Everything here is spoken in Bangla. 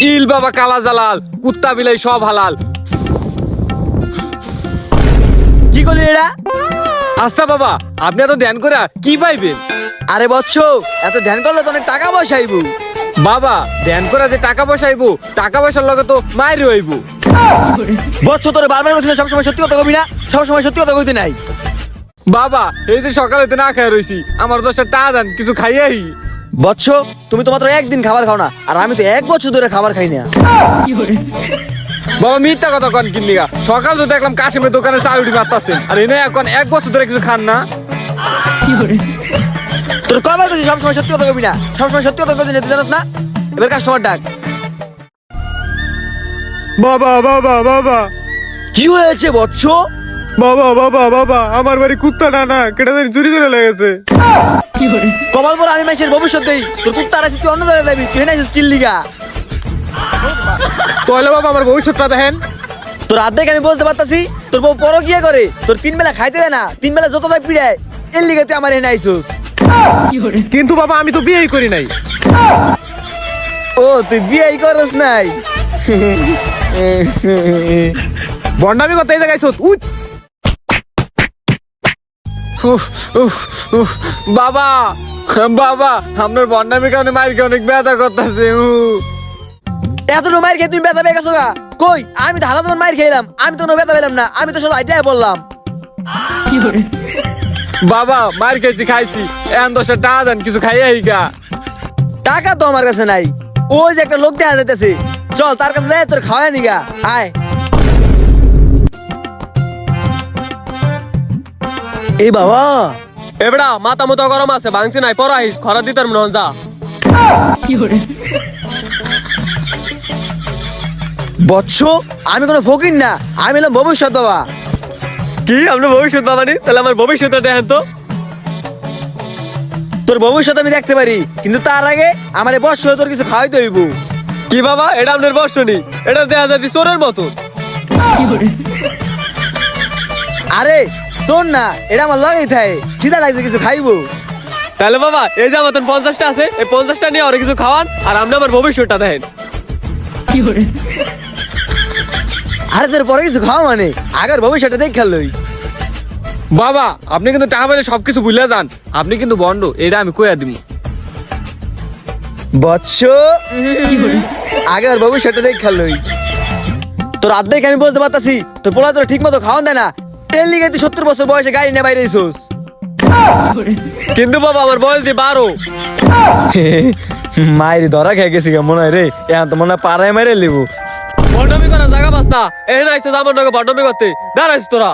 ইল বাবা কালা জালাল, কুত্তা বিলাই সব হালাল। কি করলি এরা? আচ্ছা বাবা, আপনি এত ধ্যান করে কি পাইবেন? আরে বৎস, এত ধ্যান করলে তো অনেক টাকা পয়সা আইবো। বাবা ধ্যান করে যে টাকা পয়সা আইবো, টাকা পয়সার লগে তো মায়ের হইবো। বৎস, তোরে বারবার বলছি না সবসময় সত্যি কথা কবি না, সবসময় সত্যি কথা কইতে নাই। বাবা এই যে সকালে তো না খাই রইছি, আমার 10 টাকা দেন, কিছু খাইয়াই। বৎস, তুমি তো মাত্র একদিন খাবার খাও না, আর আমি তো 1 বছর ধরে খাবার খাই না। বাবা মিথ্যা কথা কন কিন্নিগা, সকাল তো দেখলাম কাশিমের দোকানে চাউরি মারতাছেন, আর এনে এখন 1 বছর ধরে কিছু খান না। তোর কবার বলছি সবসময় সত্যি কথা কবি না, সবসময় সত্যি কথা কইতে না, তুই জানাস না? এবার কাস্টমার ডাক। বাবা বাবা বাবা কি হয়েছে বৎস? বাবা বাবা বাবা, আমার বাড়ি কুত্তা না কেটে চুরি করে লেগেছে। কমাল পর আমি মাইসের ভবিষ্যৎ দেই, তোর কুত্তার আছে তুই অন্য জায়গায় যাবি, তুই না স্কিল লিগা। তাহলে বাবা আমার ভবিষ্যৎটা দেখেন। তোর আর্ধেক আমি বলতে পারতাছি, তোর বউ পরকিয়া করে, তোর 3 বেলা খাইতে দেয় না, 3 বেলা যত দায় পিড়ায়, এর লিগে তুই আমার এনে আইসুস। কিন্তু বাবা আমি তো বিয়েই করি নাই। ও তুই বিয়েই করস নাই? বন্ডামি করতে এই জায়গায় বাবা বাবা, আপনার বন্ডামির কারণে মাইরকে অনেক ব্যথা করতেছে। এত মাইর খেয়ে তুমি ব্যথা পেয়ে গেছো গা? কই, আমি তো হারা যখন মাইর খেলাম, আমি তো কোনো ব্যথা পেলাম না, আমি তো শুধু আইটাই বললাম। বাবা মার খেয়েছি খাইছি, এখন 10 টাকা দেন, কিছু খাইয়াই গা। টাকা তো আমার কাছে নাই, ওই যে একটা লোক দেখা যাইতেছে, চল তার কাছে যাই, তোর খাওয়াই নিগা, আয়। এই বাবা, এবড়া মাথা মতো গরম আছে, ভাঙছে নাই, পড়াইস খরা দিতার মন যা। বৎস, আমি কোনো ফকির না, আমি হলাম ভবিষ্যৎ বাবা। কি আমরা ভবিষ্যৎ বাবানি? তাহলে আমার ভবিষ্যৎটা দেখেন তো। তোর ভবিষ্যৎ আমি দেখতে পারি, কিন্তু তার আগে আমার এই বৎস তোর কিছু খাওয়াইতে হইব। কি বাবা, এটা আপনার বর্ষণী, এটা দেখা যায় চোরের মতো। আরে শোন না, এটা আমার লগেই থাকে, খিদা লাগছে, কিছু খাইবো। তাহলে বাবা এই যে আমার 50টা আছে, এই 50টা নিয়ে আর কিছু খাওয়ান, আর আপনি আমার ভবিষ্যৎটা দেখেন। আরে তোর পরে কিছু খাওয়া মানে আগের ভবিষ্যৎটা দেখ খেললই। বাবা আপনি কিন্তু টাকা পেলে সবকিছু ভুলে যান, আপনি কিন্তু বন্ড, এটা আমি কইয়া দিব। বৎস, আগের ভবিষ্যৎটা দেখ খেললই। তোর আর্ধেক আমি বলতে পারতাছি, তোর পোলা তোর ঠিক মতো খাওয়ান দেয় না, এর লিগে তুই 70 বছর বয়সে গাড়ি নিয়ে বাইরে আইসোস। কিন্তু বাবা আমার বয়স দিয়ে 12। মায়ের ধরা খেয়ে গেছি মনে হয় রে, এখন তো মনে হয় পাড়ায় মেরে লিবু। বড্ডমি করা জায়গা পাস না, এখানে আইসো আমার নগে বড্ডমি করতে, দাঁড়াইস তোরা।